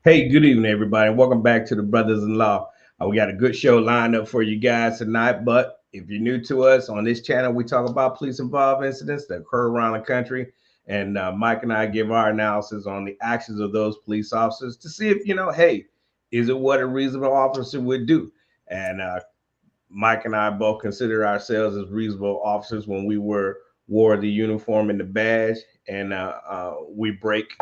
Hey, good evening, everybody. Welcome back to the Brothers-in-law. We got a good show lined up for you guys tonight. But if you're new to us on this channel, we talk about police-involved incidents that occur around the country. And Mike and I give our analysis on the actions of those police officers to see if, hey, is it what a reasonable officer would do? And Mike and I both consider ourselves as reasonable officers when we wore the uniform and the badge, and we break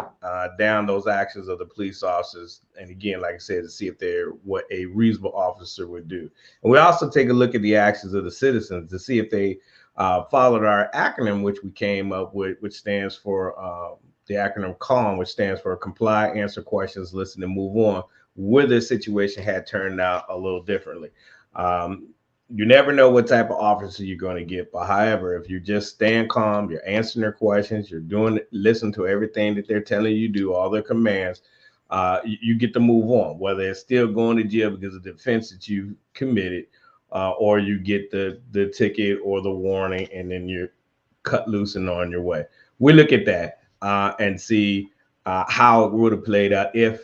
down those actions of the police officers. And again, like I said, to see if they're what a reasonable officer would do. And we also take a look at the actions of the citizens to see if they followed our acronym, which we came up with, which stands for the acronym CALM, which stands for comply, answer questions, listen, and move on, where the situation had turned out a little differently. You never know what type of officer you're going to get. But however, if you just stand calm, you're answering their questions, listen to everything that they're telling you to do, all their commands, you get to move on, whether it's still going to jail because of the offense that you committed, or you get the ticket or the warning, and then you're cut loose and on your way. We look at that and see how it would have played out if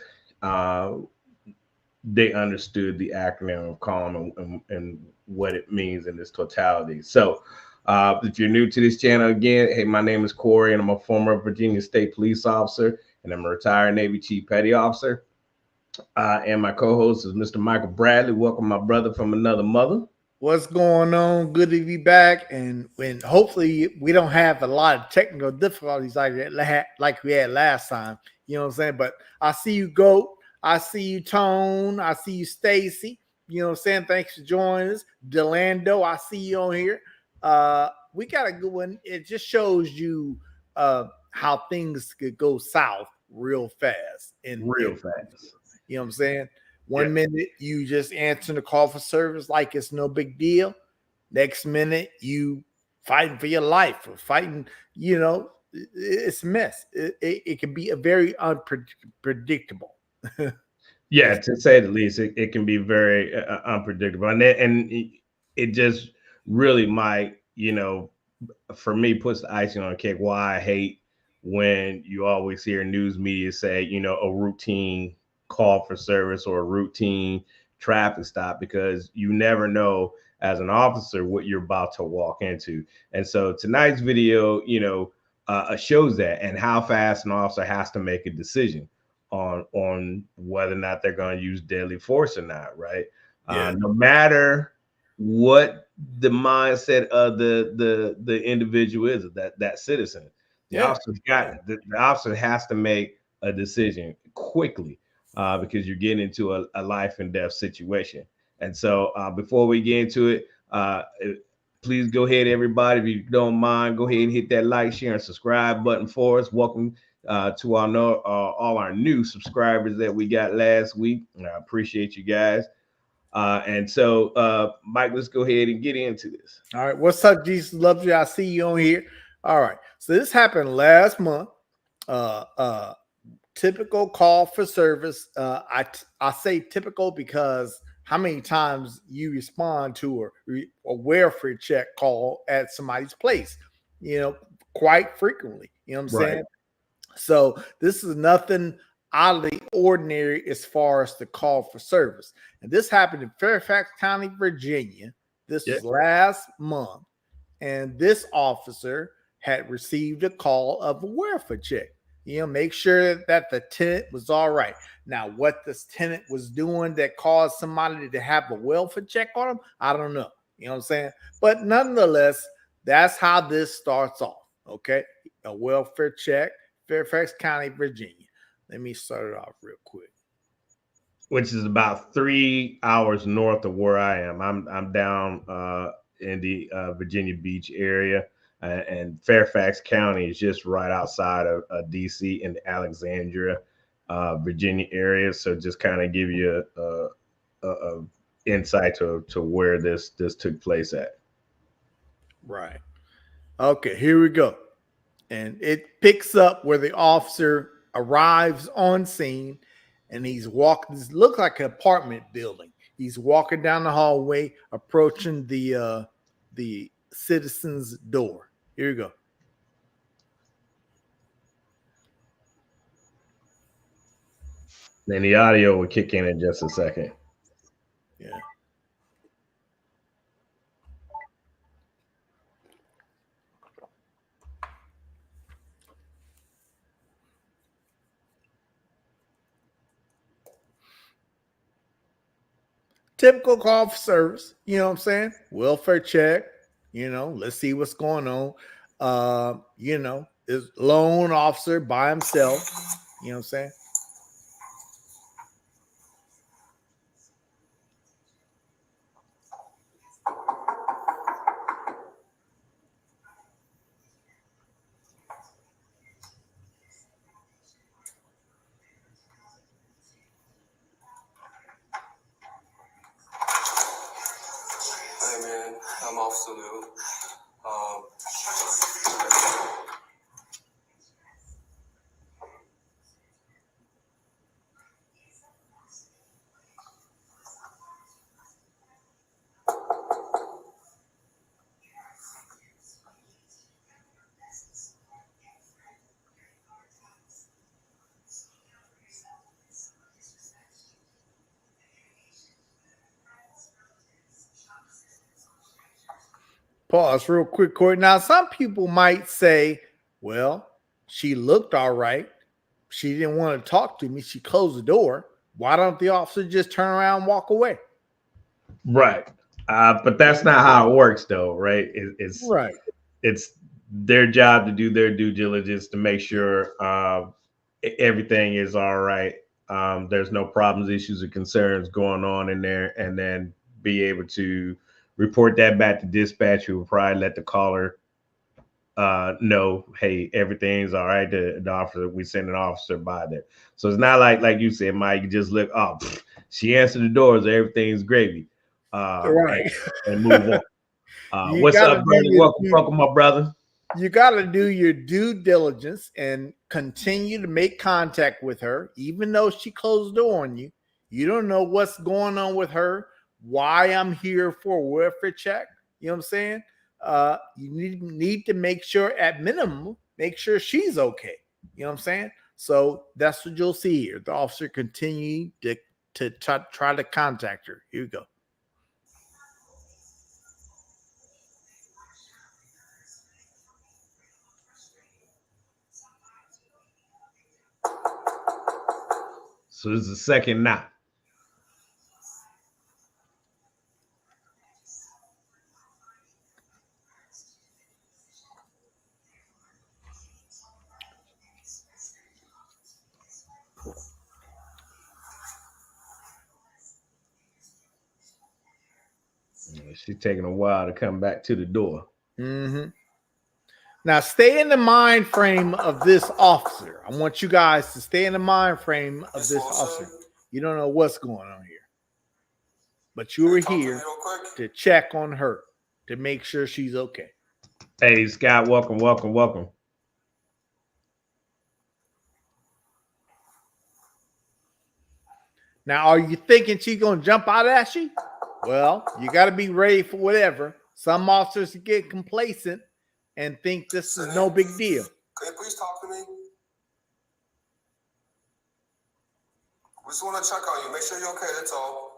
they understood the acronym of CALM and what it means in its totality. So if you're new to this channel, again, hey, my name is Corey, and I'm a former Virginia State police officer, and I'm a retired Navy Chief Petty Officer. And my co-host is Mr. Michael Bradley. Welcome, my brother from another mother. What's going on? Good to be back, and when hopefully we don't have a lot of technical difficulties like we had last time. You know what I'm saying? But I see you, Goat. I see you, Tone. I see you, Stacy. You know what I'm saying? Thanks for joining us, Delando. I see you on here. We got a good one. It just shows you how things could go south real fast. Real fast. You know what I'm saying? One minute you just answering the call for service like it's no big deal. Next minute you fighting for your life or fighting, it's a mess. It can be a very unpredictable. Yeah, to say the least, it can be very unpredictable, and it just really might, for me, puts the icing on the cake. Why I hate when you always hear news media say, a routine call for service or a routine traffic stop, because you never know as an officer what you're about to walk into. And so tonight's video, shows that, and how fast an officer has to make a decision on whether or not they're going to use deadly force or not, right? Yeah. No matter what the mindset of the individual is, that citizen, the officer has to make a decision quickly, because you're getting into a life and death situation. And so before we get into it, please go ahead, everybody, if you don't mind, go ahead and hit that like, share, and subscribe button for us. Welcome to all our new subscribers that we got last week. I appreciate you guys. And so, Mike, let's go ahead and get into this. All right. What's up, Jesus loves you? I see you on here. All right. So this happened last month. Typical call for service. I say typical because how many times you respond to a welfare check call at somebody's place, quite frequently. You know what I'm saying? So this is nothing out of the ordinary as far as the call for service. And this happened in Fairfax County, Virginia. This was last month. And this officer had received a call of a welfare check. Make sure that the tenant was all right. Now, what this tenant was doing that caused somebody to have a welfare check on them, I don't know. You know what I'm saying? But nonetheless, that's how this starts off. Okay. A welfare check, Fairfax County, Virginia. Let me start it off real quick. Which is about 3 hours north of where I am. I'm down in the Virginia Beach area. And Fairfax County is just right outside of DC in the Alexandria, Virginia area. So just kind of give you a insight to where this took place at. Right. Okay, here we go. And it picks up where the officer arrives on scene, and he's walking. This looks like an apartment building. He's walking down the hallway, approaching the citizen's door. Here you go. Then the audio will kick in just a second. Yeah. Typical call for service, you know what I'm saying? Welfare check, let's see what's going on. Is loan officer by himself, you know what I'm saying? Hey man, I'm Officer Lou. Pause real quick, Corey. Now, some people might say, well, she looked all right. She didn't want to talk to me. She closed the door. Why don't the officer just turn around and walk away? Right. But that's not how it works, though, right? Right. It's their job to do their due diligence to make sure everything is all right. There's no problems, issues, or concerns going on in there, and then be able to report that back to dispatch, who will probably let the caller know, hey, everything's all right. The officer, we send an officer by there. So it's not like you said, Mike, you just look, oh, she answered the doors, everything's gravy. Right. And move on. What's up, brother? Welcome, my brother. You got to do your due diligence and continue to make contact with her, even though she closed the door on you. You don't know what's going on with her, why I'm here for a welfare check. You know what I'm saying? You need to make sure, at minimum, make sure she's okay. You know what I'm saying? So that's what you'll see here. The officer continue to try to contact her. Here we go. So this is the second knock. She's taking a while to come back to the door. Mm-hmm. Now, stay in the mind frame of this officer. I want you guys to stay in the mind frame of this officer. You don't know what's going on here, but you were here to check on her, to make sure she's okay. Hey, Scott, welcome. Now, are you thinking she's going to jump out at you? Well, you got to be ready for whatever. Some officers get complacent and think this is no big deal. Can you please talk to me? We just want to check on you. Make sure you're okay, that's all.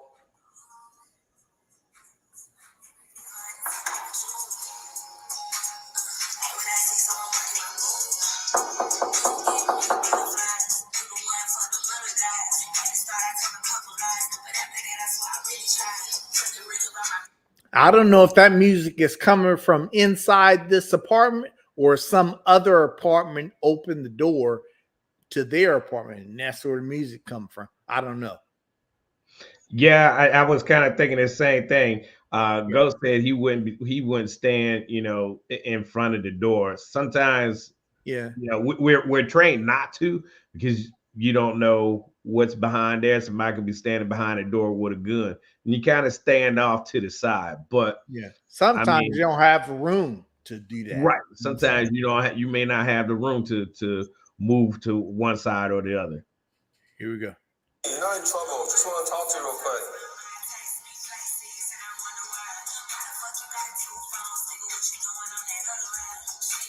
I don't know if that music is coming from inside this apartment or some other apartment opened the door to their apartment, and that's where the music come from. I don't know. Yeah, I was kind of thinking the same thing. Ghost said he wouldn't stand, in front of the door. Sometimes, we're trained not to, because you don't know what's behind there. Somebody could be standing behind the door with a gun, and you kind of stand off to the side. But sometimes you don't have room to do that. Right. Sometimes you may not have the room to move to one side or the other. Here we go. You're not in trouble. Just want to talk to you real quick.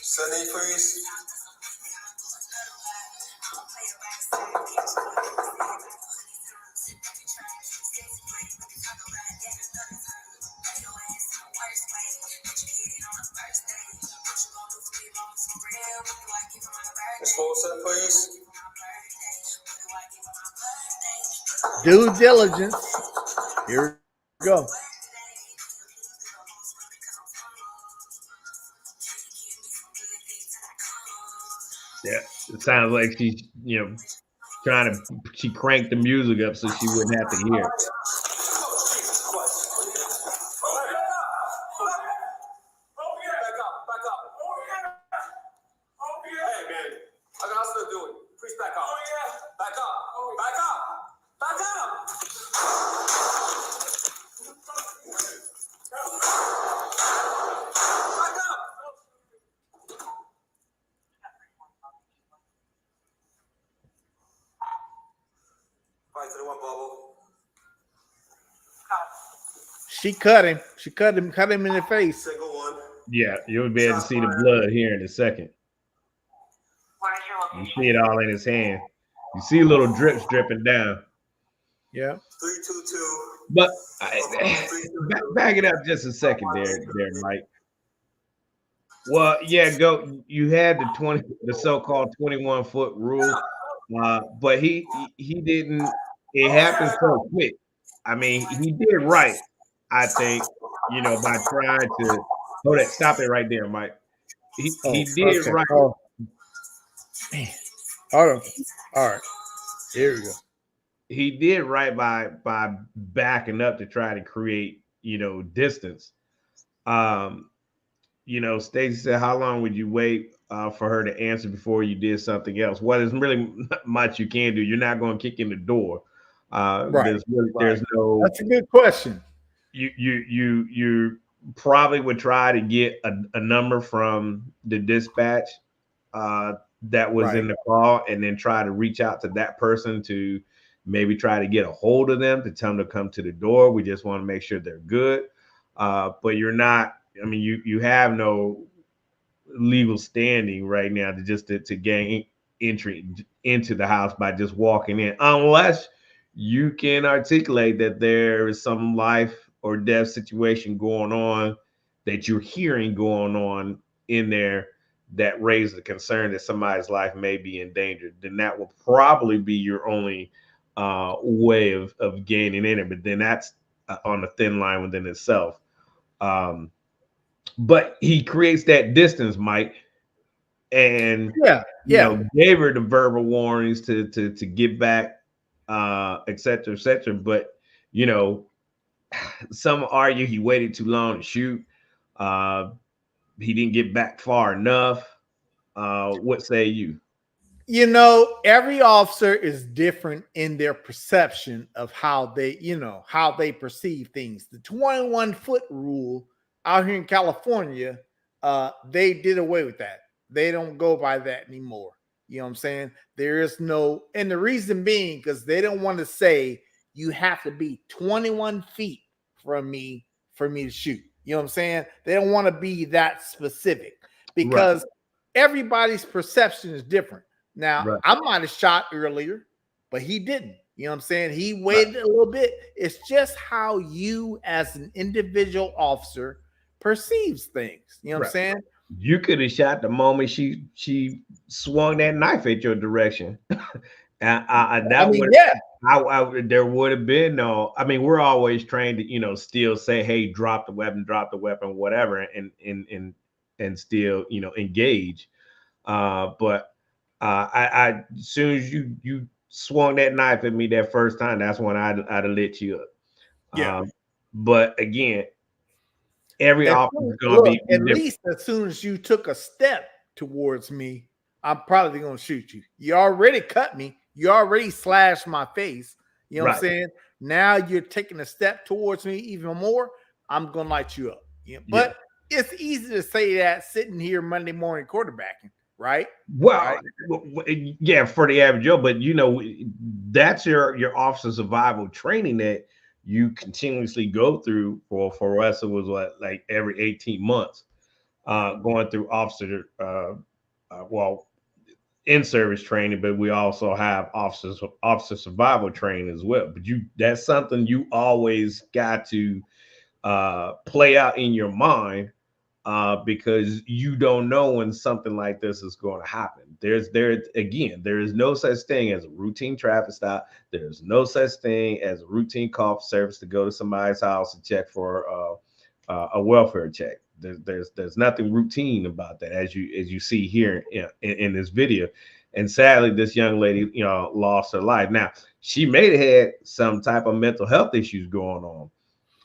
Sydney, please. This full set, please. Due diligence. Here we go. Yeah, it sounds like she's, she cranked the music up so she wouldn't have to hear it. She cut him. She cut him in the face. Single one. Yeah, you'll be able to see the blood here in a second. You see it all in his hand. You see little drips dripping down. Yeah. 322. But back it up just a second there, Mike. Well, yeah, go. You had the so-called 21-foot rule, but he didn't. It happened so quick. I mean, he did right, I think. By trying to hold it. Stop it right there, Mike. He did right. Oh. Man. Hold on. All right. Here we go. He did right by backing up to try to create, distance. Stacey said, how long would you wait for her to answer before you did something else? Well, there's really not much you can do. You're not going to kick in the door. Right. There's no. That's a good question. You probably would try to get a number from the dispatch that was in the call, and then try to reach out to that person to maybe try to get a hold of them to tell them to come to the door. We just want to make sure they're good. But you're not. I mean, you have no legal standing right now to gain entry into the house by just walking in, unless you can articulate that there is some life or death situation going on that you're hearing going on in there that raises the concern that somebody's life may be endangered. Then that will probably be your only way of gaining in it. But then that's on a thin line within itself. But he creates that distance, Mike, and gave her the verbal warnings to get back, et cetera, et cetera. But some argue he waited too long to shoot. He didn't get back far enough. What say you? Every officer is different in their perception of how they perceive things. The 21-foot rule out here in California, they did away with that. They don't go by that anymore. You know what I'm saying? There is no, and the reason being because they don't want to say you have to be 21 feet from me for me to shoot. You know what I'm saying? They don't want to be that specific because everybody's perception is different. Now, I might have shot earlier, but he didn't. You know what I'm saying? He waited a little bit. It's just how you as an individual officer perceives things. You know what I'm saying? You could have shot the moment she swung that knife at your direction. There would have been no. I mean, we're always trained to, still say, "Hey, drop the weapon, whatever," and still, engage. But as soon as you swung that knife at me that first time, that's when I'd have lit you up. Yeah. But again, every officer is going to be at least as soon as you took a step towards me, I'm probably going to shoot you. You already cut me. You already slashed my face. You know what I'm saying? Now you're taking a step towards me even more. I'm going to light you up. But it's easy to say that sitting here Monday morning quarterbacking, right? Well, yeah, for the average Joe, but that's your officer survival training that you continuously go through. For us, it was like every 18 months, going through officer, in-service training, but we also have officer survival training as well. But that's something you always got to play out in your mind because you don't know when something like this is going to happen. There is no such thing as a routine traffic stop. There's no such thing as a routine call for service to go to somebody's house and check for a welfare check. There's nothing routine about that, as you see here in this video. And sadly, this young lady, lost her life. Now, she may have had some type of mental health issues going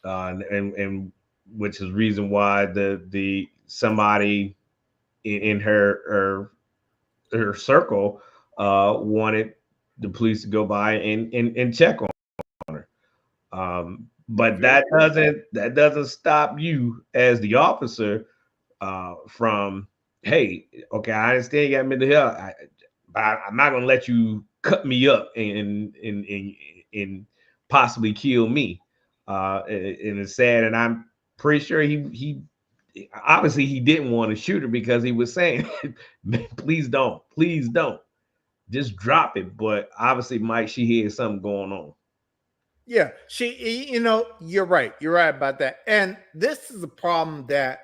on, and which is reason why the somebody in her circle wanted the police to go by and check on her. But that doesn't stop you as the officer from, hey, okay, I understand you got mental health. I'm not gonna let you cut me up and possibly kill me. And it's sad, and I'm pretty sure he obviously he didn't want to shoot her because he was saying, please don't, just drop it. But obviously, Mike, she had something going on. Yeah, you're right. You're right about that. And this is a problem that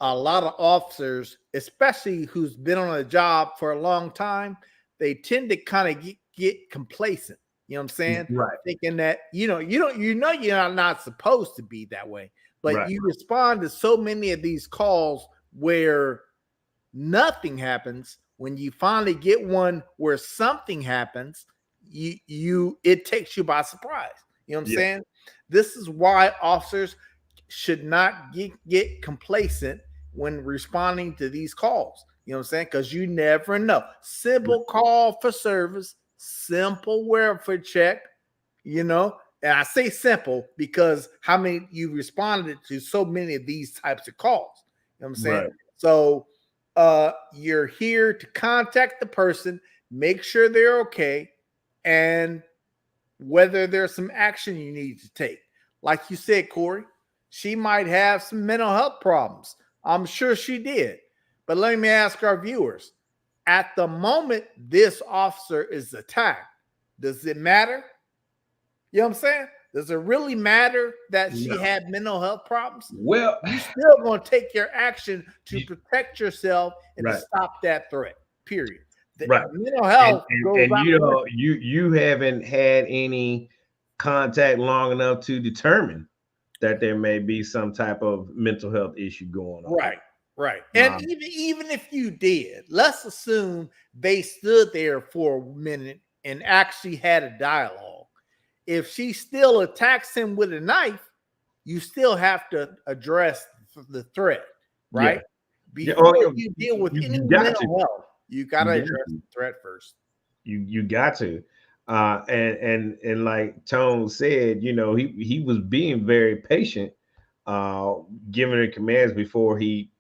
a lot of officers, especially who's been on a job for a long time, they tend to kind of get complacent. You know what I'm saying? Right. Thinking that, you're not supposed to be that way. But Right. You respond to so many of these calls where nothing happens. When you finally get one where something happens, it takes you by surprise. You know what I'm saying? This is why officers should not get complacent when responding to these calls. You know what I'm saying? Because you never know. Simple call for service, simple welfare check, and I say simple because how many you responded to so many of these types of calls. You know what I'm saying? Right. So you're here to contact the person, make sure they're okay, and whether there's some action you need to take. Like you said, Corey, she might have some mental health problems. I'm sure she did. But let me ask our viewers, at the moment this officer is attacked, does it matter? You know what I'm saying? Does it really matter that she had mental health problems? Well, you're still going to take your action to protect yourself and to stop that threat, period. Mental health and you haven't had any contact long enough to determine that there may be some type of mental health issue going on. Right. And even if you did, let's assume they stood there for a minute and actually had a dialogue. If she still attacks him with a knife, you still have to address the threat, right? Before you deal with any mental health, you got to address the threat first. You got to. And like Tone said, he was being very patient, giving her commands before he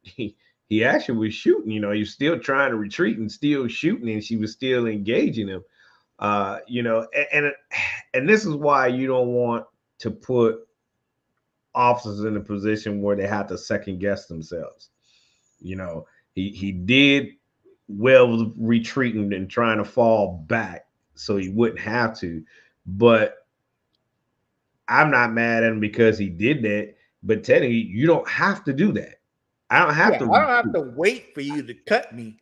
actually was shooting. He was still trying to retreat and still shooting, and she was still engaging him. And this is why you don't want to put officers in a position where they have to second guess themselves. He did well retreating and trying to fall back so he wouldn't have to, but I'm not mad at him because he did that. But technically, you don't have to do that. I don't have to wait for you to cut me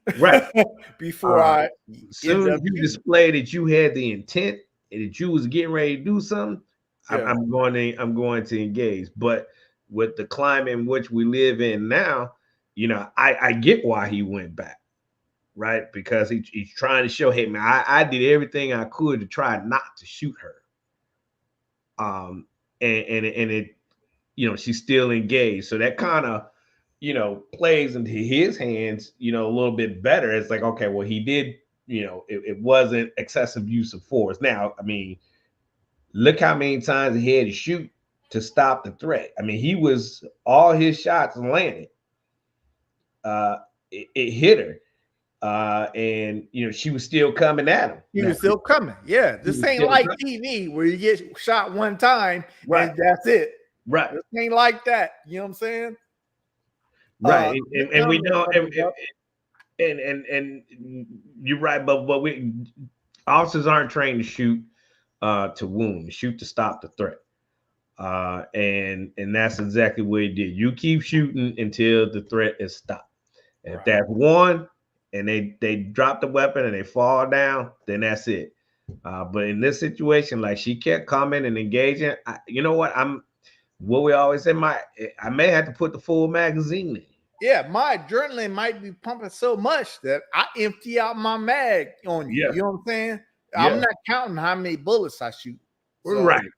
before soon as you display that you had the intent and that you was getting ready to do something, I'm going to engage. But with the climate in which we live in now, I get why he went back, right? Because he's trying to show, hey man, I did everything I could to try not to shoot her. And it, she's still engaged. So that kind of, plays into his hands, a little bit better. It's like, okay, well, he did, it wasn't excessive use of force. Now, I mean, look how many times he had to shoot to stop the threat. I mean, all his shots landed. It hit her. And, she was still coming at him. He was still coming. Yeah. This ain't like TV where you get shot one time and that's it. Right. This ain't like that. You know what I'm saying? Right. And we know, and you're right, but officers aren't trained to shoot to wound, shoot to stop the threat. And that's exactly what he did. You keep shooting until the threat is stopped. And if Right. that's one, and they drop the weapon and they fall down, then that's it. But in this situation, like she kept coming and engaging. You know what? What we always say. I may have to put the full magazine in. Yeah, my adrenaline might be pumping so much that I empty out my mag on you. Yeah, You know what I'm saying? yeah. I'm not counting how many bullets I shoot. So, Right.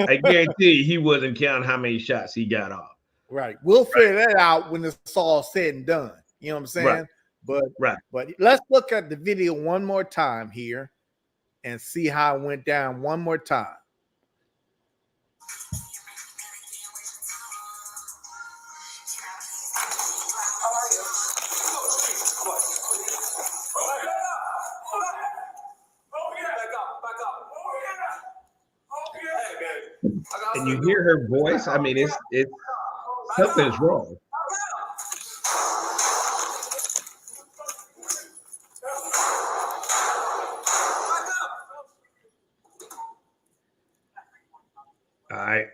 I guarantee you, he wasn't counting how many shots he got off. right. We'll figure that out when it's all said and done. You know what I'm Right. saying? But Right. let's look at the video one more time here and see how it went down one more time. And you hear her voice. I mean, it's something's wrong. All right.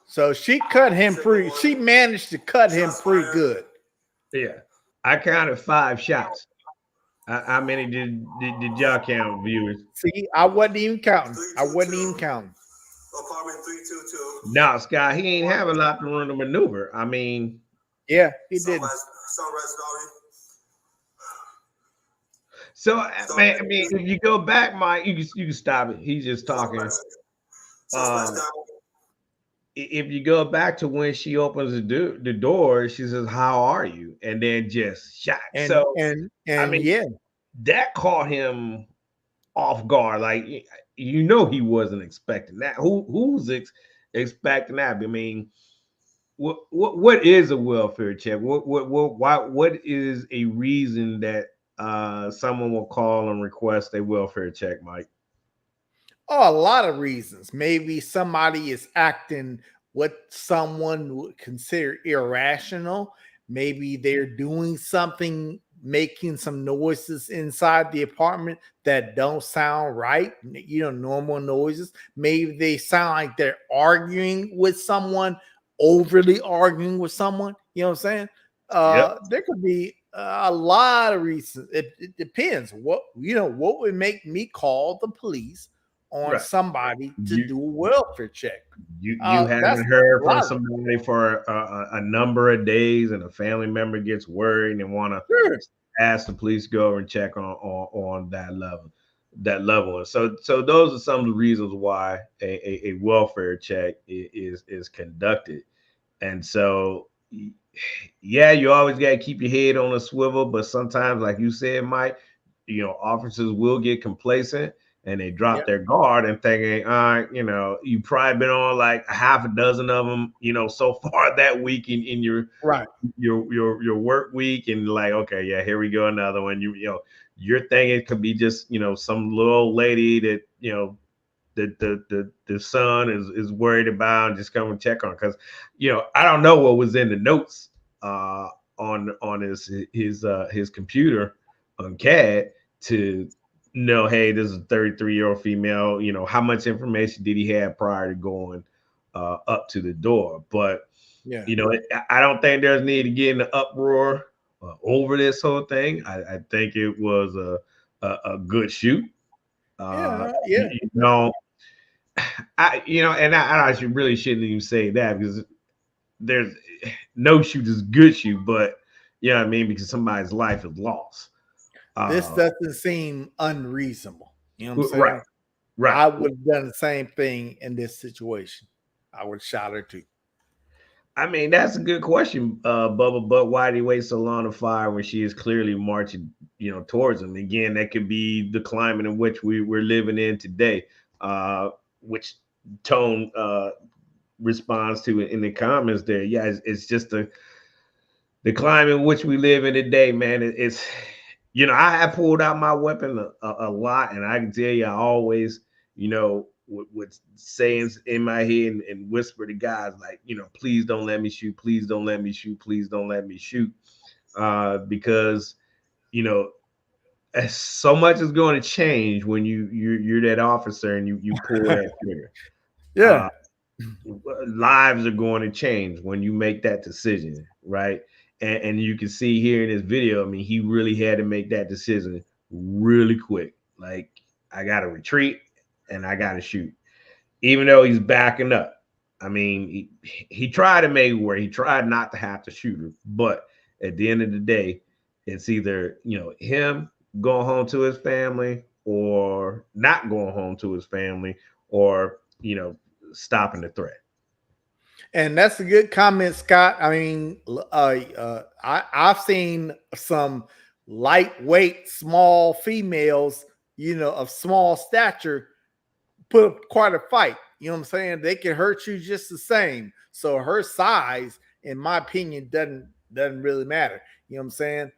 So she cut him pretty. She managed to cut him pretty good. Yeah. I counted 5 shots. How many did y'all count, viewers? See, I wasn't even counting. Apartment 322. No, Scott, he ain't have a lot of room to maneuver. I mean, yeah, he didn't. So, man, I mean, if you go back, Mike, you can stop it. He's just talking. If you go back to when she opens the door, she says, "How are you?" And then just shot. And I mean, yeah, that caught him off guard. Like, he wasn't expecting that. Who's expecting that? I mean, what is a welfare check? What is a reason that someone will call and request a welfare check, Mike? Oh, a lot of reasons. Maybe somebody is acting what someone would consider irrational. Maybe they're doing something, making some noises inside the apartment that don't sound right, normal noises. Maybe they sound like they're arguing with someone, overly arguing with someone. You know what I'm saying? Yep. There could be a lot of reasons. It depends. What would make me call the police on somebody to do a welfare check? You haven't heard from somebody for a number of days, and a family member gets worried and want to ask the police to go over and check on that level. And so those are some of the reasons why a welfare check is conducted. And so, yeah, you always got to keep your head on a swivel, but sometimes, like you said, Mike, officers will get complacent and they drop their guard and thinking, all right, you've probably been on like a half a dozen of them, so far that week in your work week, and like, okay, yeah, here we go, another one. You're thinking it could be just some little old lady that the son is worried about and just come and check on, because I don't know what was in the notes on his computer on CAD to know, hey, this is a 33-year-old female. How much information did he have prior to going up to the door? But I don't think there's need to get in the uproar over this whole thing. I think it was a good shoot. I really shouldn't even say that, because there's no shoot is good shoot, but I mean, because somebody's life is lost. This doesn't seem unreasonable. You know what I'm saying? Right. I would have done the same thing in this situation. I would have shot her too. I mean, that's a good question, Bubba. But why did he wait so long to fire when she is clearly marching, towards him? Again, that could be the climate in which we're living in today, which Tone responds to in the comments there. Yeah, it's just the climate in which we live in today, man. It's I have pulled out my weapon a lot, and I can tell you, I always, with sayings in my head and whisper to guys like, please don't let me shoot, please don't let me shoot, please don't let me shoot, because so much is going to change when you're that officer and you pull that trigger. Yeah. Lives are going to change when you make that decision, right? And you can see here in this video, I mean, he really had to make that decision really quick. Like, I got to retreat and I got to shoot, even though he's backing up. I mean, he tried to make it where he tried not to have to shoot her, but at the end of the day, it's either, him going home to his family or not going home to his family, or, stopping the threat. And that's a good comment, Scott. I mean, I've seen some lightweight, small females, of small stature, put up quite a fight. You know what I'm saying? They can hurt you just the same. So her size, in my opinion, doesn't really matter. You know what I'm saying?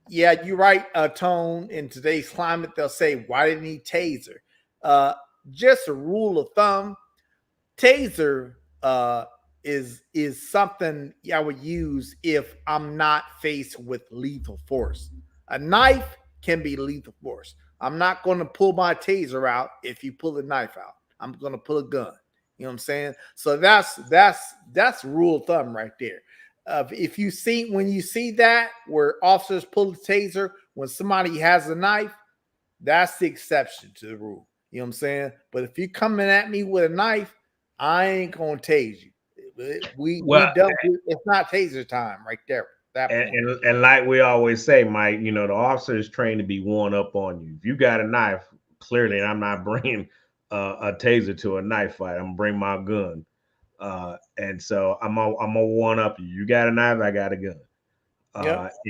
Yeah, you're right, Tone. In today's climate, they'll say, "Why didn't he taser?" Just a rule of thumb: taser is something I would use if I'm not faced with lethal force. A knife can be lethal force. I'm not going to pull my taser out if you pull a knife out. I'm going to pull a gun. You know what I'm saying? So that's rule of thumb right there. When you see that where officers pull the taser when somebody has a knife, that's the exception to the rule. You know what I'm saying? But if you're coming at me with a knife, I ain't gonna tase you. We done. It's not taser time right there. And like we always say, Mike, the officer is trained to be one up on you. If you got a knife, clearly I'm not bringing a taser to a knife fight. I'm gonna bring my gun, and so I'm a one up you. You got a knife, I got a gun.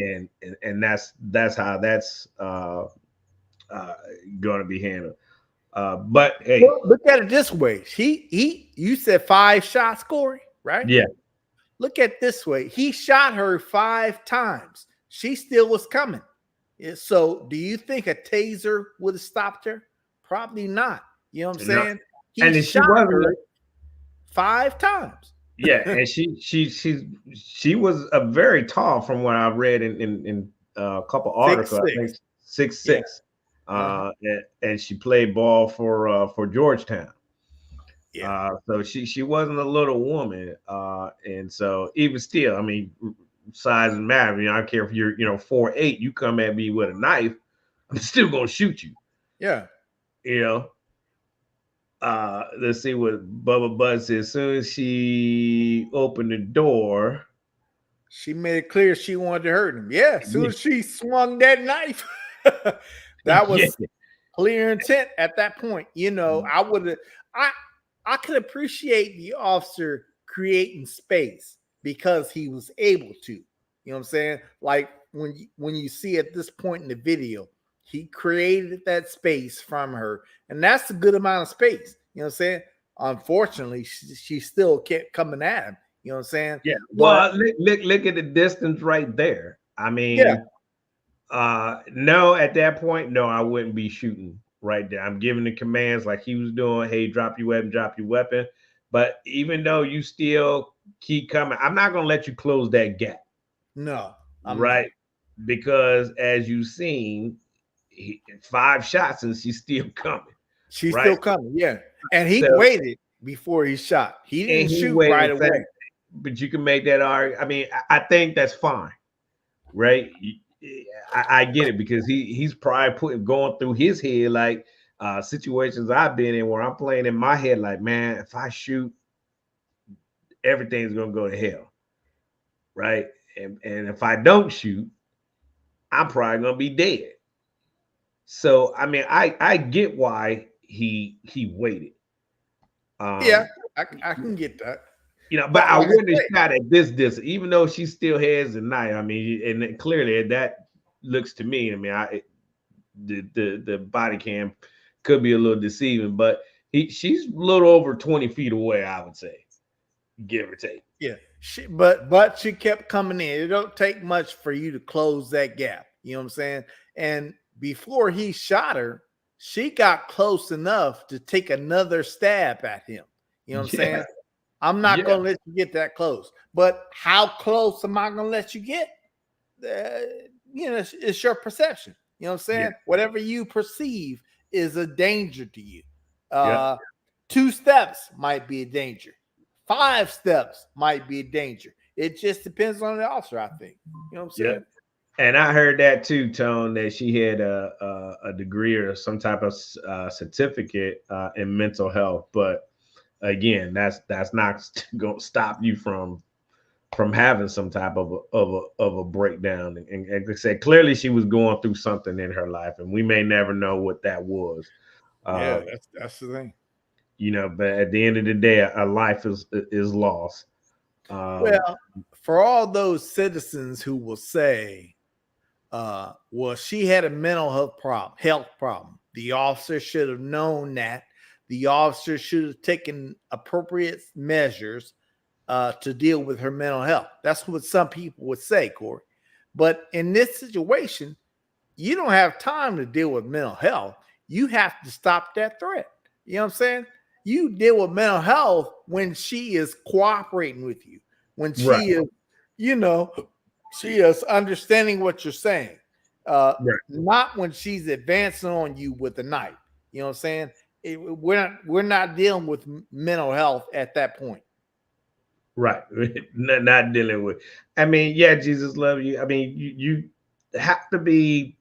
And that's how that's going to be handled. But hey, look at it this way. You said 5 shots, Corey, right? Yeah. Look at it this way. He shot her 5 times. She still was coming. So do you think a taser would have stopped her? Probably not. You know what I'm saying? He shot her 5 times. Yeah, and she was a very tall, from what I read in a couple articles. 6'6". I think 6'6". And she played ball for Georgetown. So she wasn't a little woman. And so even still, I mean, size doesn't matter. I don't care if you're 4'8", you come at me with a knife, I'm still gonna shoot you. Yeah. Let's see what Bubba Buzz said. As soon as she opened the door, she made it clear she wanted to hurt him. Yeah, as soon as she swung that knife, that was clear intent at that point. I could appreciate the officer creating space because he was able to. You know what I'm saying? Like when you see at this point in the video, he created that space from her, and that's a good amount of space. You know what I'm saying? Unfortunately, she still kept coming at him. You know what I'm saying? Yeah. Well, look at the distance right there. I mean, no, at that point, no, I wouldn't be shooting right there. I'm giving the commands like he was doing. Hey, drop your weapon. But even though you still keep coming, I'm not going to let you close that gap. No. Right. Because as you've seen, 5 shots and she's still coming. She's still coming. Yeah. And he waited before he shot. He didn't shoot right away. But you can make that argument. I mean, I think that's fine. Right. I get it, because he's probably going through his head like situations I've been in where I'm playing in my head like, man, if I shoot, everything's gonna go to hell, right? And if I don't shoot, I'm probably gonna be dead. So I mean, I get why he waited. Yeah, I can get that. But I wouldn't have shot at this distance, even though she still has a knife. I mean, and clearly that looks to me. I mean, the body cam could be a little deceiving, but she's a little over 20 feet away, I would say, give or take. Yeah, but she kept coming in. It don't take much for you to close that gap. You know what I'm saying? And before he shot her, she got close enough to take another stab at him. You know what I'm saying? I'm not going to let you get that close. But how close am I going to let you get? it's your perception. You know what I'm saying? Yeah. Whatever you perceive is a danger to you. Yeah. 2 steps might be a danger. 5 steps might be a danger. It just depends on the officer, I think. You know what I'm saying? Yeah. And I heard that too, Tone, that she had a degree or some type of certificate in mental health. But again, that's not going to stop you from having some type of a breakdown. And like I said, clearly she was going through something in her life, and we may never know what that was. Yeah, that's the thing. But at the end of the day, a life is lost. Well, for all those citizens who will say, well, she had a mental health problem. The officer should have known that. The officer should have taken appropriate measures to deal with her mental health. That's what some people would say, Corey. But in this situation, you don't have time to deal with mental health. You have to stop that threat. You know what I'm saying? You deal with mental health when she is cooperating with you, when she is, she is understanding what you're saying, not when she's advancing on you with a knife. You know what I'm saying? We're not dealing with mental health at that point. Right. Not dealing with. I mean, yeah, Jesus love you. I mean, you have to be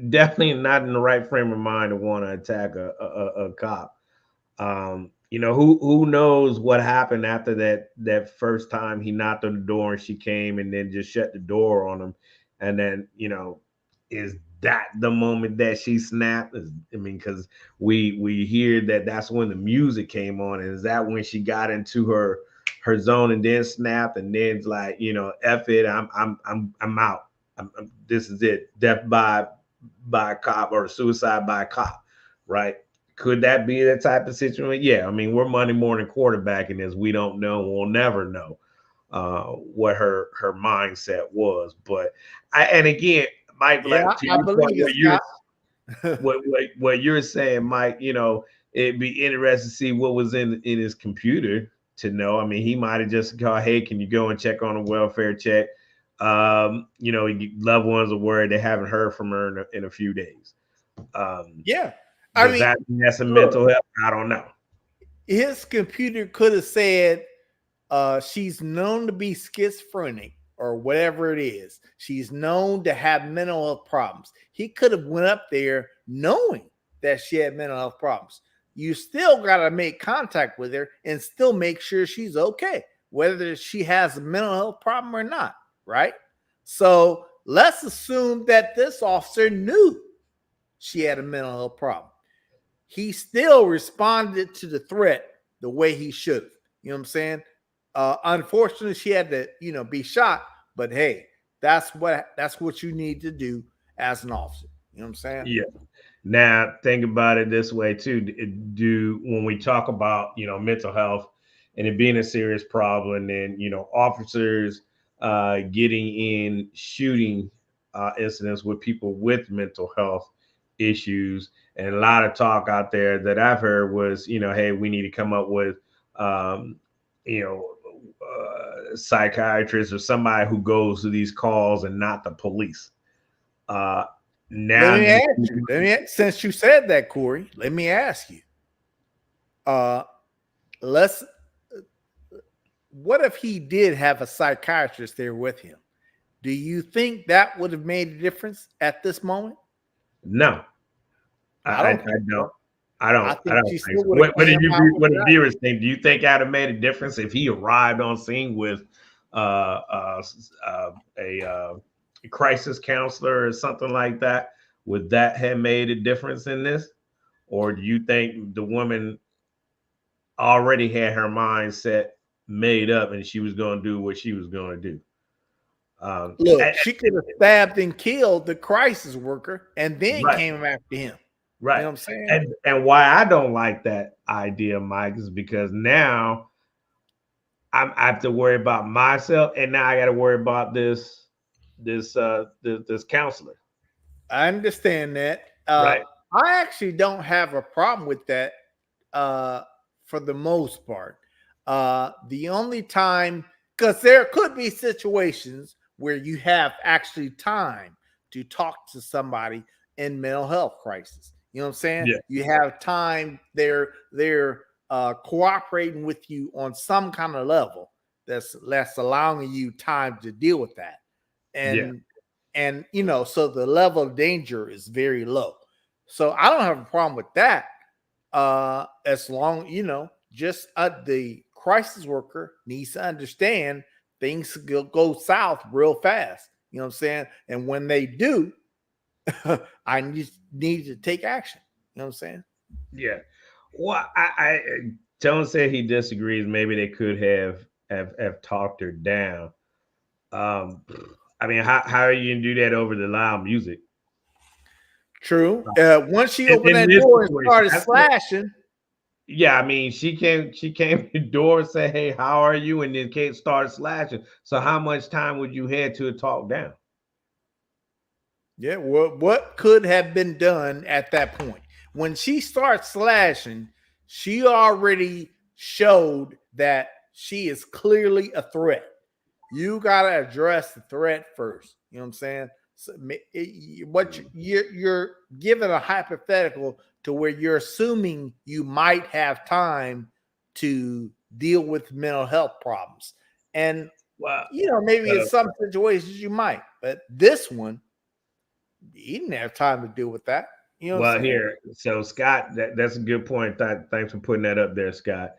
definitely not in the right frame of mind to want to attack a cop. Who knows what happened after that first time he knocked on the door and she came and then just shut the door on him. And then, is that the moment that she snapped? I mean, because we hear that's when the music came on. And is that when she got into her zone and then snapped and then it's like, F it, I'm out. This is it. Death by a cop or suicide by a cop, right? Could that be the type of situation? Yeah, I mean, we're Monday morning quarterbacking this. We don't know. We'll never know what her mindset was. But and again, Mike, I believe what you're saying, Mike. It'd be interesting to see what was in his computer to know. I mean, he might have just called, "Hey, can you go and check on a welfare check?" Loved ones are worried they haven't heard from her in a few days. Yeah. That's a mental health? I don't know. His computer could have said she's known to be schizophrenic or whatever it is. She's known to have mental health problems. He could have went up there knowing that she had mental health problems. You still got to make contact with her and still make sure she's okay, whether she has a mental health problem or not, right? So let's assume that this officer knew she had a mental health problem. He still responded to the threat the way he should have. You know what I'm saying? Unfortunately, she had to, be shot. But hey, that's what you need to do as an officer. You know what I'm saying? Yeah. Now, think about it this way too. When we talk about mental health and it being a serious problem, and officers getting in shooting incidents with people with mental health issues, and a lot of talk out there that I've heard was, hey, we need to come up with, psychiatrist or somebody who goes to these calls and not the police. Now, let me ask you, since you said that, Corey, let me ask you. What if he did have a psychiatrist there with him? Do you think that would have made a difference at this moment? No, I don't. I don't think so. What do the viewers think? Do you think that would have made a difference if he arrived on scene with a crisis counselor or something like that? Would that have made a difference in this? Or do you think the woman already had her mindset made up and she was going to do what she was going to do? Look, she could have stabbed and killed the crisis worker and then came after him. Right. You know what I'm saying? And why I don't like that idea, Mike, is because now I have to worry about myself, and now I got to worry about this counselor. I understand that. Right. I actually don't have a problem with that for the most part. The only time, because there could be situations where you have actually time to talk to somebody in mental health crisis. You know what I'm saying? Yeah. You have time. They're cooperating with you on some kind of level that's allowing you time to deal with that. And you know, so the level of danger is very low. So I don't have a problem with that. As long, you know, just the crisis worker needs to understand things go south real fast. You know what I'm saying? And when they do, I need to take action. You know what I'm saying? Yeah. Well, I Jones said he disagrees. Maybe they could have talked her down. Um, I mean, how are you gonna do that over the loud music? True. Once she In, opened in that this door and situation, started slashing, yeah, I mean, she came to the door and said, "Hey, how are you?" And then Kate started slashing. So, how much time would you have to talk down? yeah, what could have been done at that point? When she starts slashing, she already showed that she is clearly a threat. You got to address the threat first. You know what I'm saying? So, you're giving a hypothetical to where you're assuming you might have time to deal with mental health problems. And, Well, you know, maybe in some situations you might, but this one, he didn't have time to deal with that. You know what I'm saying? here, so Scott, that's a good point. Thanks for putting that up there, Scott.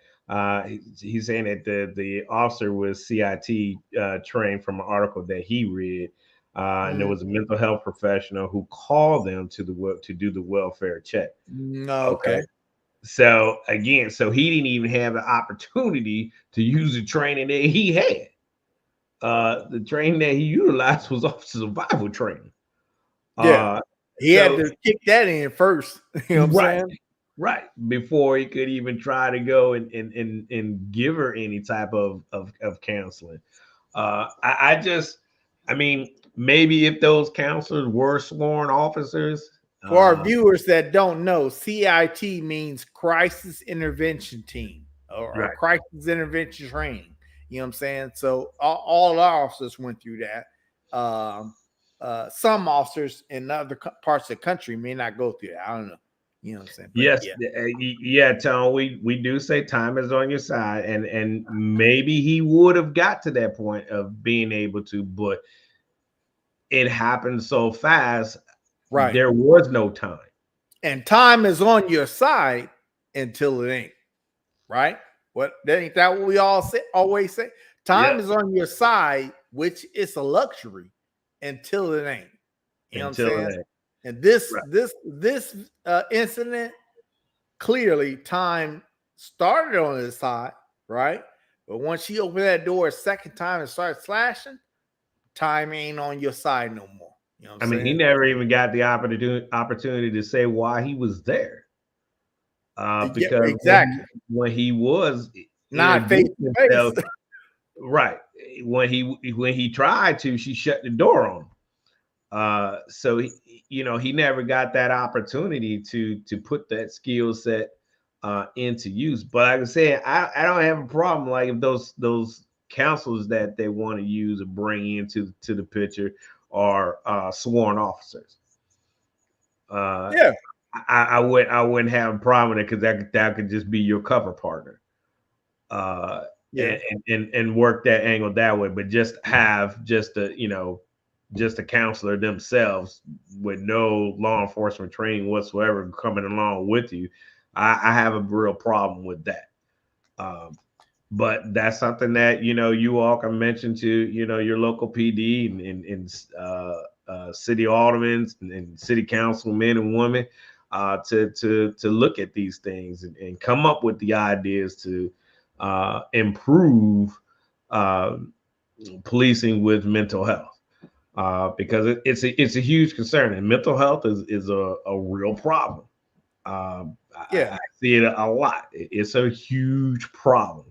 He's saying that the officer was CIT trained from an article that he read, and there was a mental health professional who called them to do the welfare check. Okay. So again, so he didn't even have the opportunity to use the training that he had. The training that he utilized was officer survival training. Yeah. He had to kick that in first. You know what I'm saying? Right. Before he could even try to go and give her any type of counseling. I mean, maybe if those counselors were sworn officers. For our viewers that don't know, CIT means Crisis Intervention Team or Crisis Intervention Training. You know what I'm saying? So all our officers went through that. Some officers in other parts of the country may not go through that. I don't know. You know what I'm saying? But Yes, Tom. We do say time is on your side, and maybe he would have got to that point of being able to, but it happened so fast. Right. There was no time. And time is on your side until it ain't. Right? Ain't that what we always say? Time is on your side, which is a luxury until it ain't. You know what I'm saying? And this incident, clearly time started on his side, right? But once she opened that door a second time and started slashing, time ain't on your side no more. You know what I'm saying? He never even got the opportunity to say why he was there. Because when he was not face to face, right? When he tried to, she shut the door on him. So he never got that opportunity to put that skill set into use. But like I said, I don't have a problem like if those counselors that they want to use or bring into the picture are sworn officers. I wouldn't have a problem with it because that could just be your cover partner. And work that angle that way, but just have just a counselor themselves with no law enforcement training whatsoever coming along with you. I have a real problem with that. But that's something that you all can mention to your local PD and city aldermen and city councilmen and women to look at these things and come up with the ideas to improve policing with mental health, because it's a huge concern, and mental health is a real problem. I see it a lot. It's a huge problem,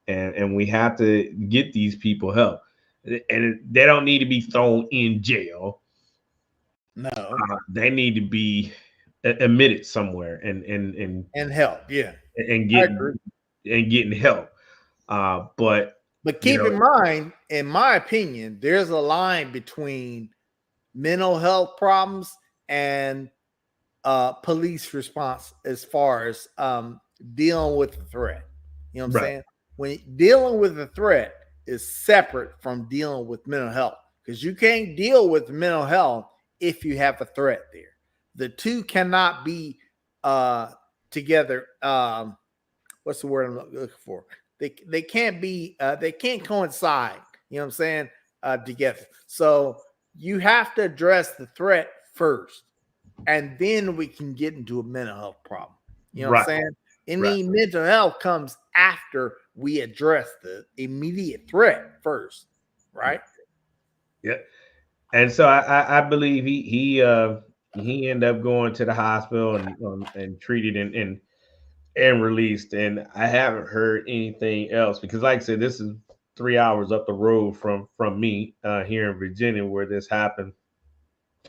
and we have to get these people help, and they don't need to be thrown in jail. No, they need to be admitted somewhere and help. and getting help. But But keep in mind, in my opinion, there's a line between mental health problems and police response as far as dealing with the threat. You know what I'm saying? When dealing with the threat is separate from dealing with mental health, because you can't deal with mental health if you have a threat there. The two cannot be together. What's the word I'm looking for? They can't be they can't coincide. You know what I'm saying? Together. So you have to address the threat first, and then we can get into a mental health problem. You know what I'm saying? Any mental health comes after we address the immediate threat first, right? Yeah. And so I believe he ended up going to the hospital and treated and released. And I haven't heard anything else because, like I said, this is 3 hours up the road from me here in Virginia where this happened.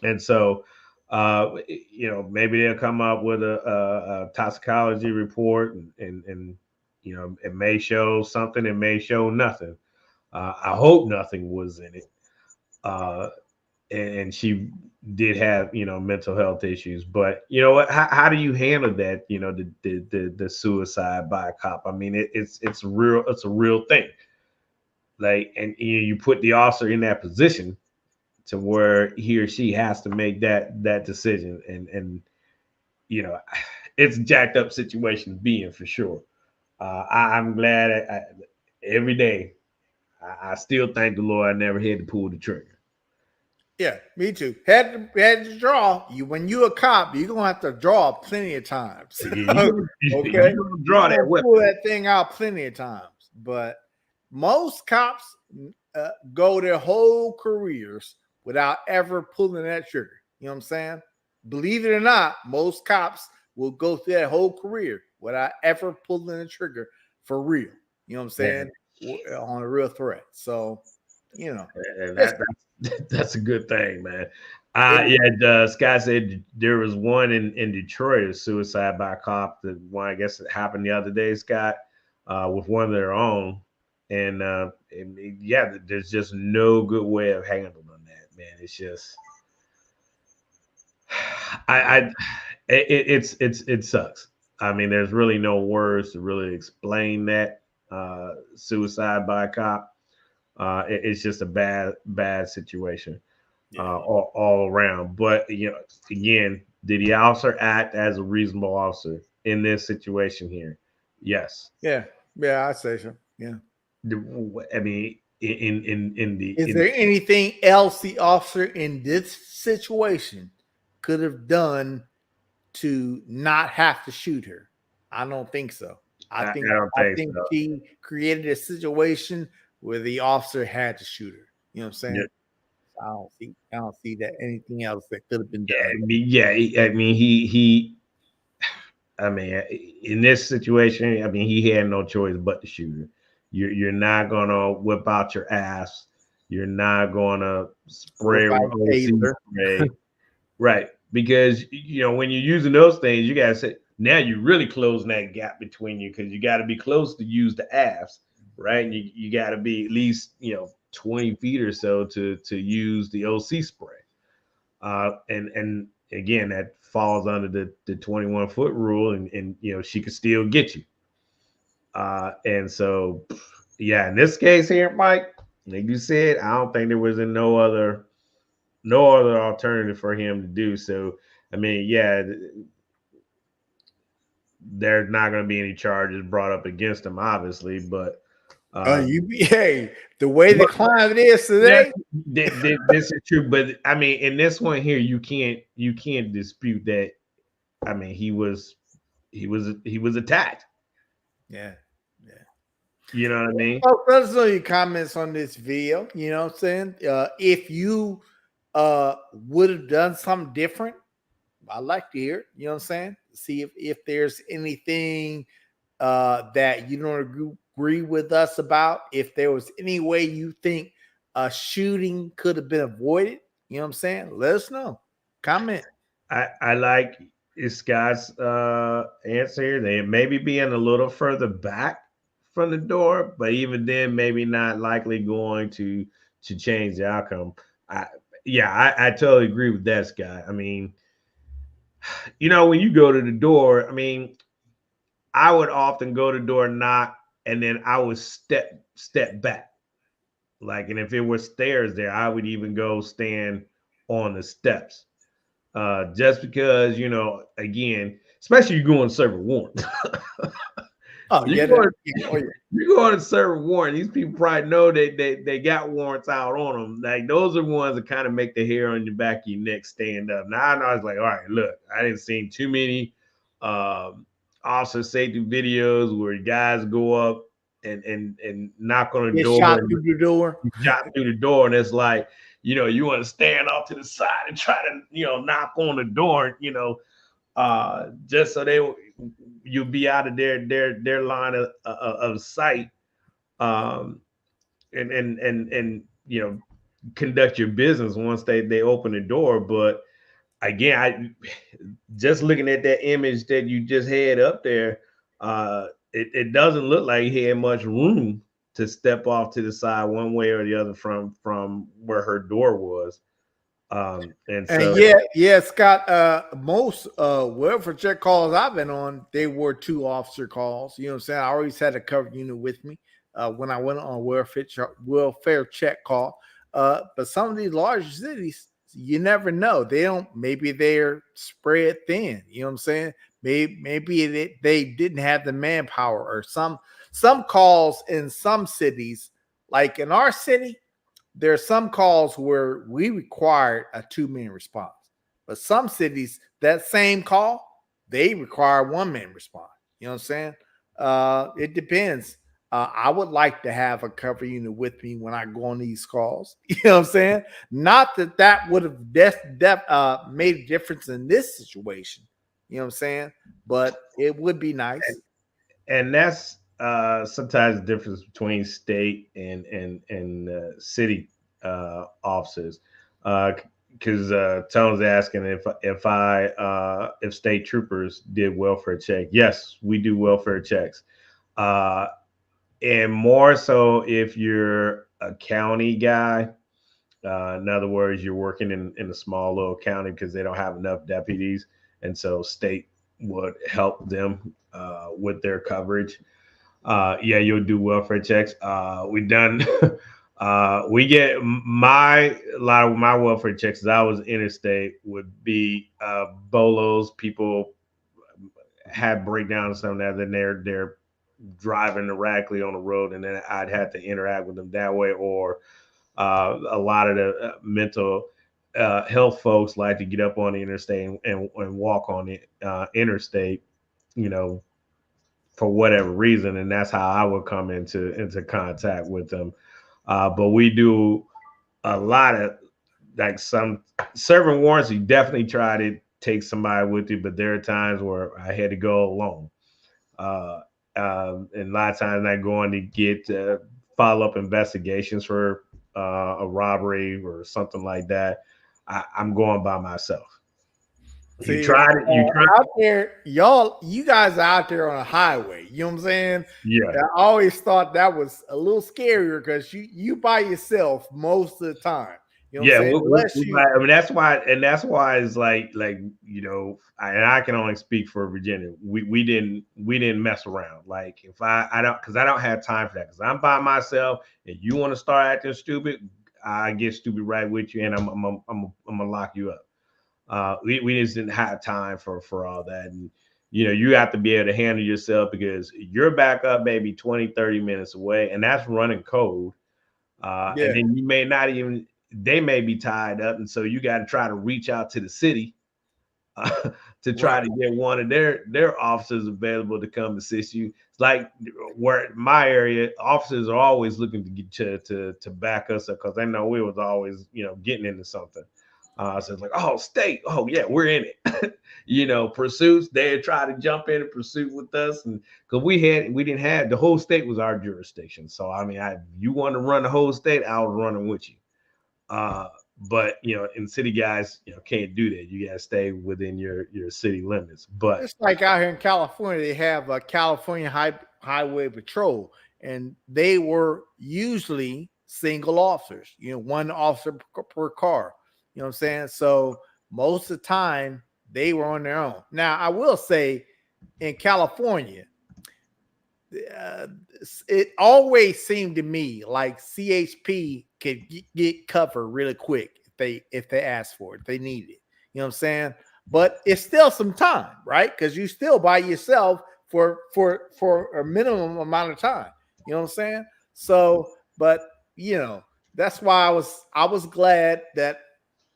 And so, maybe they'll come up with a toxicology report, and it may show something, it may show nothing. I hope nothing was in it. And she did have mental health issues, but you know what? How do you handle that? The suicide by a cop. I mean, it's a real thing. Like, and you put the officer in that position to where he or she has to make that decision, and it's a jacked up situation to be in for sure. I'm glad every day. I still thank the Lord I never had to pull the trigger. Yeah, me too. Had to draw. When you a cop, you're gonna have to draw plenty of times. Okay, you draw that weapon. Pull that thing out plenty of times. But most cops go their whole careers without ever pulling that trigger. You know what I'm saying? Believe it or not, most cops will go through that whole career without ever pulling the trigger for real. You know what I'm saying? On a real threat. So, and that's a good thing, man. Scott said there was one in Detroit, a suicide by a cop. The one, I guess, it happened the other day, Scott, with one of their own. And there's just no good way of handling that, man. It's just, it sucks. I mean, there's really no words to really explain that suicide by a cop. It's just a bad situation all around. But again, did the officer act as a reasonable officer in this situation here? Yes. Yeah, I say so. Yeah. I mean, is there anything else the officer in this situation could have done to not have to shoot her? I don't think so. I think so. She created a situation where the officer had to shoot her. You know what I'm saying? Yeah. I don't see that anything else that could have been done. I mean, in this situation, I mean, he had no choice but to shoot her. You're not gonna whip out your ass. You're not gonna spray spray, right? Because when you're using those things, you gotta say now you're really closing that gap between you, because you got to be close to use the ass, right? And you got to be at least 20 feet or so to use the OC spray. And again, that falls under the 21-foot rule, and she could still get you. And so, in this case here, Mike, like you said, I don't think there was no other alternative for him to do. So, I mean, there's not going to be any charges brought up against him, obviously, but the way the climate is today, this is true. But I mean, in this one here, you can't dispute that. I mean, he was attacked. Yeah. You know what I mean? Let us know your comments on this video. You know what I'm saying? If you would have done something different, I'd like to hear it. You know what I'm saying? See if there's anything that you don't agree with us about. If there was any way you think a shooting could have been avoided, you know what I'm saying? Let us know. Comment. I like Scott's answer. They maybe being a little further back from the door, but even then, maybe not likely going to change the outcome. I totally agree with that, Scott. I mean, when you go to the door, I mean, I would often go to the door, knock, and then I would step back. Like, and if it were stairs there, I would even go stand on the steps. Just because, again, especially you go and serve a warrant. Oh, you yeah, go oh, yeah. you go and serve a warrant. These people probably know they got warrants out on them. Like, those are the ones that kind of make the hair on your back of your neck stand up. Now I know it's like, all right, look, I didn't see too many officer safety videos where guys go up and knock on the Get door shot and through the door. shot through the door, and it's like, you want to stand off to the side and try to, knock on the door, just so you'll be out of their line of sight, um, and conduct your business once they open the door. But again, just looking at that image that you just had up there, it doesn't look like he had much room to step off to the side one way or the other from where her door was. And so, yeah, Scott. Most welfare check calls I've been on, they were 2 officer calls. You know what I'm saying? I always had a cover unit with me when I went on welfare check call. But some of these larger cities, you never know. Maybe they're spread thin. You know what I'm saying? Maybe they didn't have the manpower, or some calls in some cities, like in our city. There are some calls where we required a 2-man response, but some cities, that same call, they require 1-man response. You know what I'm saying? It depends. I would like to have a cover unit with me when I go on these calls. You know what I'm saying? Not that would have made a difference in this situation. You know what I'm saying? But it would be nice. and that's sometimes the difference between state and city officers. Because Tone's asking if state troopers did welfare check. Yes, we do welfare checks, and more so if you're a county guy. In other words, you're working in a small little county because they don't have enough deputies, and so state would help them with their coverage. You'll do welfare checks. We done. We get a lot of my welfare checks. As I was interstate, would be bolos. People had breakdowns and that. Then they're driving erratically on the road, and then I'd have to interact with them that way. Or a lot of the mental health folks like to get up on the interstate and walk on the interstate, you know, for whatever reason, and that's how I would come into contact with them. But we do a lot of, like, some serving warrants. You definitely try to take somebody with you, but there are times where I had to go alone. And a lot of times I go on to get follow up investigations for a robbery or something like that. I'm going by myself. See, You tried it. You tried out there, you guys are out there on a highway. You know what I'm saying? Yeah. I always thought that was a little scarier because you by yourself most of the time. You know what I'm saying? I mean, that's why it's like I can only speak for Virginia. We didn't mess around. Like, if I don't have time for that, because I'm by myself, and you want to start acting stupid, I get stupid right with you, and I'm gonna lock you up. We just didn't have time for all that. And you have to be able to handle yourself, because you're back up maybe 20-30 minutes away, and that's running cold. And then you may not even, they may be tied up, and so you got to try to reach out to the city to try to get one of their officers available to come assist you. It's like, where my area, officers are always looking to get to back us up, because they know we was always getting into something. So it's like, oh, state, oh yeah, we're in it. Pursuits, they try to jump in and pursuit with us, and because we didn't have, the whole state was our jurisdiction. So I mean, you want to run the whole state, I was running with you. But in city guys, can't do that. You gotta stay within your city limits. But it's like out here in California, they have a California highway patrol, and they were usually single officers, one officer per car. You know what I'm saying? So most of the time they were on their own. Now, I will say in California, it always seemed to me like CHP could get covered really quick if they asked for it, if they need it. You know what I'm saying? But it's still some time, right? Because you still by yourself for a minimum amount of time. You know what I'm saying? So, but that's why I was glad that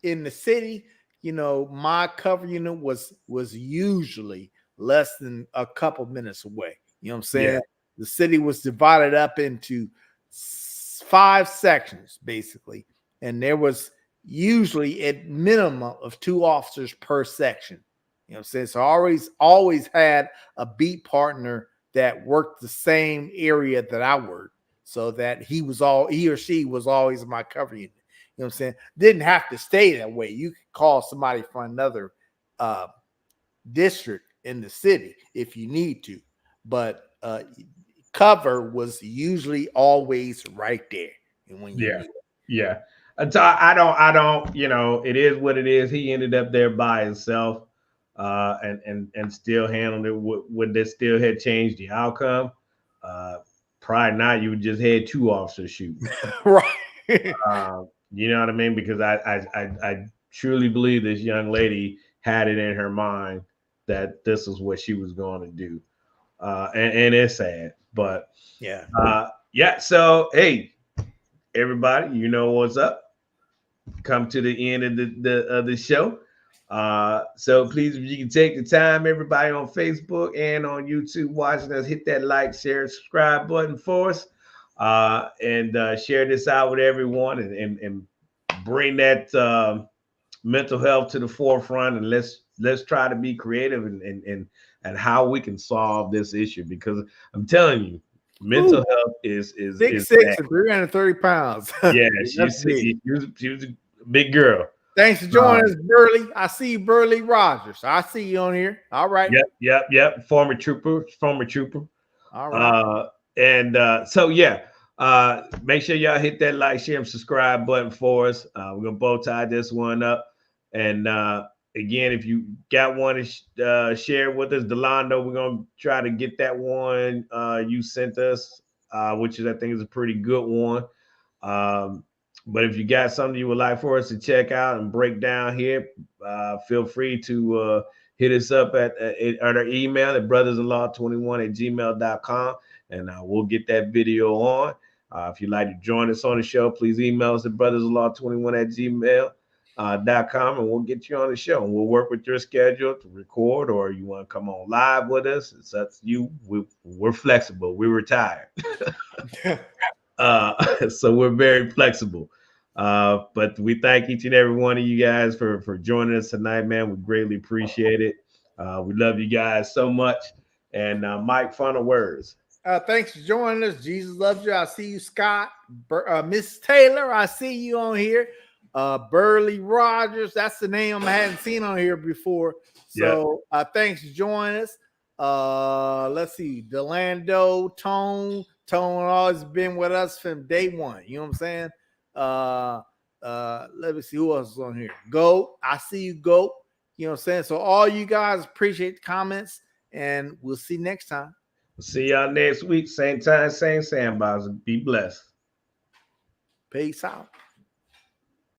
in the city, my cover unit was usually less than a couple minutes away. You know what I'm saying? Yeah. The city was divided up into 5 sections, basically, and there was usually a minimum of 2 officers per section. You know what I'm saying? So I always had a beat partner that worked the same area that I worked, so that he or she was always in my cover unit. You know what I'm saying? Didn't have to stay that way. You could call somebody from another district in the city if you need to, but cover was usually always right there. And when you need it. Yeah. I don't, it is what it is. He ended up there by himself, and still handled it. Would this still had changed the outcome? Probably not. You would just had 2 officers shoot. Right. You know what I mean? Because I truly believe this young lady had it in her mind that this is what she was going to do. And it's sad, but yeah. So, hey, everybody, you know what's up. Come to the end of the show. So please, if you can take the time, everybody on Facebook and on YouTube watching us, hit that like, share, subscribe button for us, and share this out with everyone, and bring that mental health to the forefront, and let's try to be creative and how we can solve this issue, because I'm telling you, mental health is 6'6" and 330 pounds. Yeah, she was a big girl. Thanks for joining us, Burley. I see you, Burley Rogers. I see you on here. All right. Yep. Former trooper. All right. So yeah. Make sure y'all hit that like, share, and subscribe button for us. We're gonna bow tie this one up. And again, if you got one to share with us, Delando, we're gonna try to get that one you sent us, which I think is a pretty good one. But if you got something you would like for us to check out and break down here, feel free to hit us up at our email at brothersinlaw21@gmail.com, and we'll get that video on. If you'd like to join us on the show, please email us at brothersinlaw21@gmail.com, and we'll get you on the show. And we'll work with your schedule to record, or you want to come on live with us. It's up to you. We're flexible. We're retired. So we're very flexible. But we thank each and every one of you guys for joining us tonight, man. We greatly appreciate it. We love you guys so much. And Mike, final words. Thanks for joining us. Jesus loves you. I see you, Scott. Miss Taylor, I see you on here. Burley Rogers, that's the name I hadn't seen on here before. So thanks for joining us. Let's see, Delando, Tone always been with us from day one. You know what I'm saying? Let me see who else is on here. Goat, I see you, Goat. You know what I'm saying? So all you guys, appreciate the comments, and we'll see you next time. We'll see y'all next week, same time, same sandbox. Be blessed. Peace out.